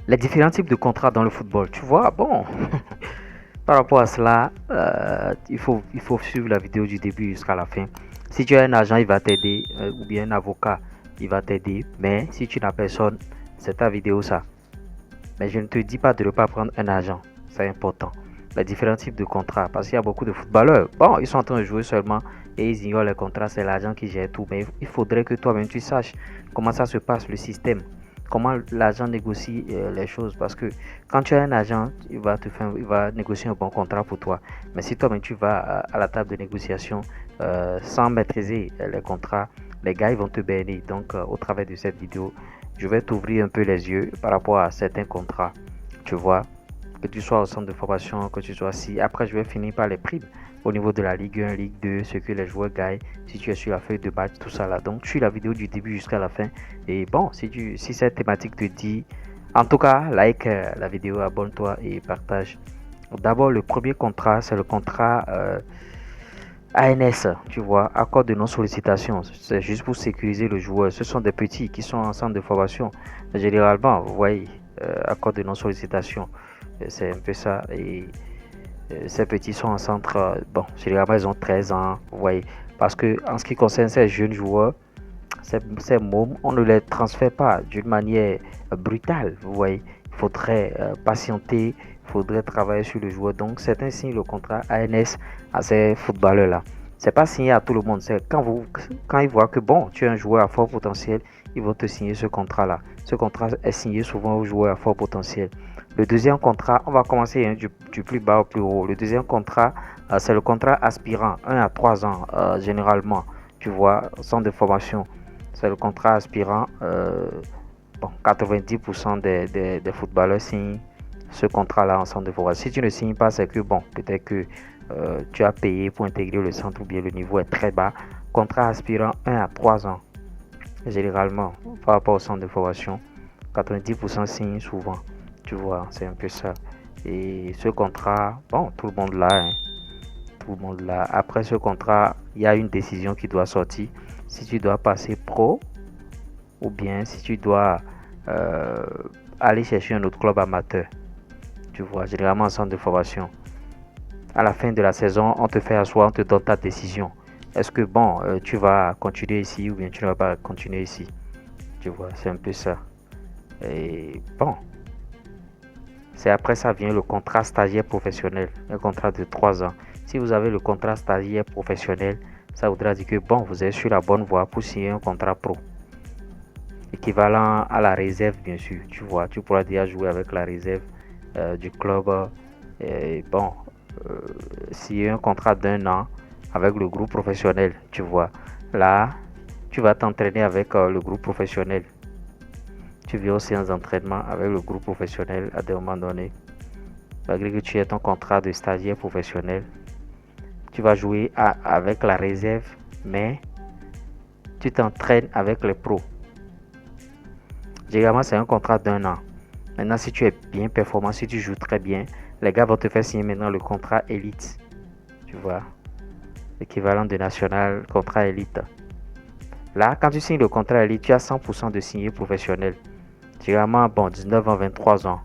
Les différents types de contrats dans le football. Tu vois, bon, par rapport à cela, il faut suivre la vidéo du début jusqu'à la fin. Si tu as un agent, il va t'aider, ou bien un avocat, il va t'aider. Mais si tu n'as personne, c'est ta vidéo ça. Mais je ne te dis pas de ne pas prendre un agent. C'est important. Les différents types de contrats. Parce qu'il y a beaucoup de footballeurs. Bon, ils sont en train de jouer seulement et ils ignorent les contrats. C'est l'agent qui gère tout. Mais il faudrait que toi-même tu saches comment ça se passe, le système. Comment l'agent négocie les choses. Parce que quand tu as un agent, il va négocier un bon contrat pour toi. Mais si toi-même tu vas à la table de négociation sans maîtriser les contrats, les gars ils vont te berner. Donc, au travers de cette vidéo, je vais t'ouvrir un peu les yeux par rapport à certains contrats. Tu vois, que tu sois au centre de formation, que tu sois si. Après, je vais finir par les primes au niveau de la Ligue 1, Ligue 2, ce que les joueurs gagnent, si tu es sur la feuille de match, tout ça là. Donc, suis la vidéo du début jusqu'à la fin. Et bon, si cette thématique te dit, en tout cas, like la vidéo, abonne-toi et partage. D'abord, le premier contrat, c'est le contrat ANS, tu vois, accord de non-sollicitation. C'est juste pour sécuriser le joueur. Ce sont des petits qui sont en centre de formation. Généralement, vous voyez, accord de non-sollicitation. C'est un peu ça. Et ces petits sont en centre. Bon, généralement, ils ont 13 ans. Vous voyez. Parce que en ce qui concerne ces jeunes joueurs, ces mômes, on ne les transfère pas d'une manière brutale. Vous voyez. Il faudrait patienter. Il faudrait travailler sur le joueur. Donc, certains signent le contrat ANS à ces footballeurs-là. C'est pas signé à tout le monde. C'est quand ils voient que bon, tu es un joueur à fort potentiel, ils vont te signer ce contrat-là. Ce contrat est signé souvent aux joueurs à fort potentiel. Le deuxième contrat, on va commencer du plus bas au plus haut. Le deuxième contrat, c'est le contrat aspirant, 1 à 3 ans généralement. Tu vois, centre de formation, c'est le contrat aspirant. Bon, 90% des footballeurs signent ce contrat-là en centre de formation. Si tu ne signes pas, c'est que bon, peut-être que tu as payé pour intégrer le centre ou bien le niveau est très bas. Contrat aspirant 1 à 3 ans, généralement, par rapport au centre de formation, 90% signent souvent. Tu vois, c'est un peu ça. Et ce contrat, bon, tout le monde l'a, hein, tout le monde l'a. Après ce contrat, il y a une décision qui doit sortir. Si tu dois passer pro ou bien si tu dois euh, aller chercher un autre club amateur. Tu vois, généralement en centre de formation. À la fin de la saison, on te fait asseoir, on te donne ta décision. Est-ce que bon, tu vas continuer ici ou bien tu ne vas pas continuer ici? Tu vois, c'est un peu ça. Et bon, c'est après ça vient le contrat stagiaire professionnel, un contrat de 3 ans. Si vous avez le contrat stagiaire professionnel, ça voudra dire que bon, vous êtes sur la bonne voie pour signer un contrat pro. Équivalent à la réserve, bien sûr. Tu vois, tu pourras déjà jouer avec la réserve du club. Et bon, euh, signer un contrat d'1 an avec le groupe professionnel, tu vois. Là, tu vas t'entraîner avec le groupe professionnel. Tu viens aux séances d'entraînement avec le groupe professionnel à des moments donnés. Malgré que tu aies ton contrat de stagiaire professionnel, tu vas jouer avec la réserve, mais tu t'entraînes avec les pros. Généralement, c'est un contrat d'1 an. Maintenant, si tu es bien performant, si tu joues très bien, les gars vont te faire signer maintenant le contrat élite. Tu vois, l'équivalent de national contrat élite. Là, quand tu signes le contrat élite, tu as 100% de signé professionnel. Généralement, bon, 19 ans, 23 ans.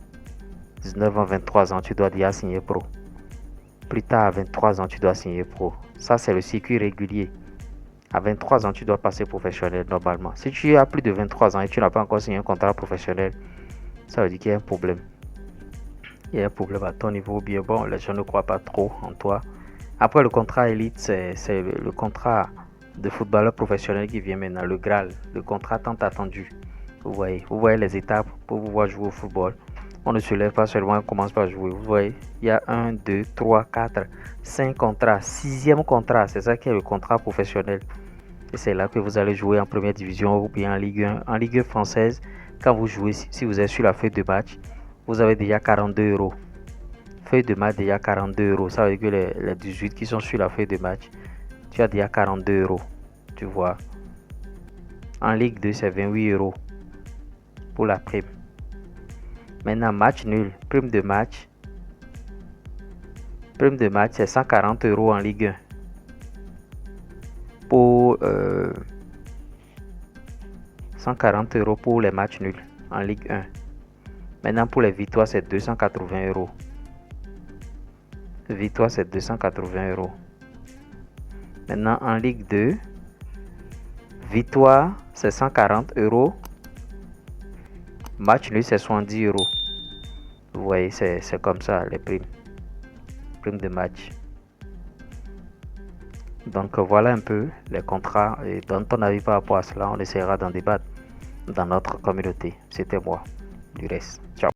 19 ans, 23 ans, tu dois déjà signer pro. Plus tard, à 23 ans, tu dois signer pro. Ça, c'est le circuit régulier. À 23 ans, tu dois passer professionnel normalement. Si tu as plus de 23 ans et tu n'as pas encore signé un contrat professionnel, ça veut dire qu'il y a un problème. Il y a un problème à ton niveau. Bien bon, les gens ne croient pas trop en toi. Après, le contrat élite, c'est le contrat de footballeur professionnel qui vient maintenant, le Graal, le contrat tant attendu. Vous voyez les étapes pour pouvoir jouer au football. On ne se lève pas seulement, on commence par jouer. Vous voyez, il y a 1, 2, 3, 4, 5 contrats. Sixième contrat, c'est ça qui est le contrat professionnel. Et c'est là que vous allez jouer en première division ou bien en Ligue 1. En Ligue 1 française, quand vous jouez, si vous êtes sur la feuille de match, vous avez déjà 42 euros. Feuille de match déjà 42 euros. Ça veut dire que les 18 qui sont sur la feuille de match, tu as déjà 42 euros. Tu vois. En Ligue 2, c'est 28 euros pour la prime. Maintenant, match nul, prime de match. Prime de match, c'est 140 euros en Ligue 1. Pour 140 euros pour les matchs nuls en Ligue 1. Maintenant, pour les victoires, c'est 280 euros. Victoire, c'est 280 euros. Maintenant, en Ligue 2, victoire, c'est 140 euros. Match nul, c'est 70 euros. Vous voyez, c'est comme ça, les primes. Primes de match. Donc, voilà un peu les contrats. Et dans ton avis par rapport à cela, on essaiera d'en débattre dans notre communauté. C'était moi. Du reste. Ciao.